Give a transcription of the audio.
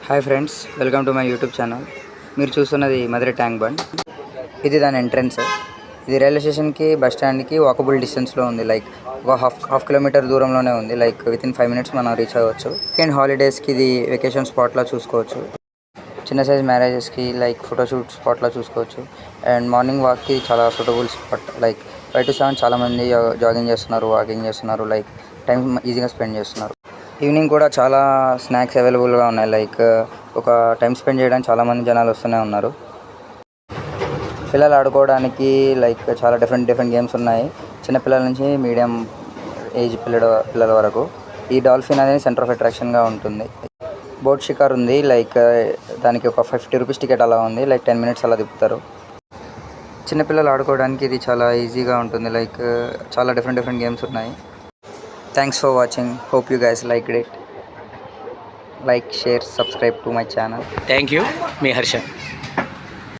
Hi friends, welcome to my YouTube channel. మీరు చూస్తున్నది మధుర tank bund. ఇది దాని ఎంట్రన్స్. ఇది రైల్వే స్టేషన్కి, బస్ స్టాండ్కి వాకబుల్ డిస్టెన్స్లో ఉంది. లైక్ ఒక హాఫ్ కిలోమీటర్ దూరంలోనే ఉంది. లైక్ వితిన్ 5 minutes మనం రీచ్ అవ్వచ్చు. అండ్ హాలిడేస్కి ఇది వెకేషన్ స్పాట్లా చూసుకోవచ్చు. చిన్న సైజ్ మ్యారేజెస్కి లైక్ ఫోటోషూట్ స్పాట్లా చూసుకోవచ్చు. అండ్ మార్నింగ్ వాక్కి చాలా సూటబుల్ స్పాట్. లైక్ 5 to 7 చాలామంది జాగింగ్ చేస్తున్నారు, వాకింగ్ చేస్తున్నారు. లైక్ టైం ఈజీగా స్పెండ్ చేస్తున్నారు. ఈవినింగ్ కూడా చాలా స్నాక్స్ అవైలబుల్గా ఉన్నాయి. లైక్ ఒక టైం స్పెండ్ చేయడానికి చాలామంది జనాలు వస్తూనే ఉన్నారు. పిల్లలు ఆడుకోవడానికి లైక్ చాలా డిఫరెంట్ గేమ్స్ ఉన్నాయి. చిన్నపిల్లల నుంచి మీడియం ఏజ్ పిల్లల వరకు. ఈ డాల్ఫిన్ అనేది సెంటర్ ఆఫ్ అట్రాక్షన్గా ఉంటుంది. బోట్ షికార్ ఉంది. లైక్ దానికి ఒక 50 రూపీస్ టికెట్ అలా ఉంది. లైక్ 10 minutes అలా తిప్పుతారు. చిన్నపిల్లలు ఆడుకోవడానికి ఇది చాలా ఈజీగా ఉంటుంది. లైక్ చాలా డిఫరెంట్ గేమ్స్ ఉన్నాయి. Thanks for watching. Hope you guys liked it. Like, share, subscribe to my channel. Thank you. Me Harsha.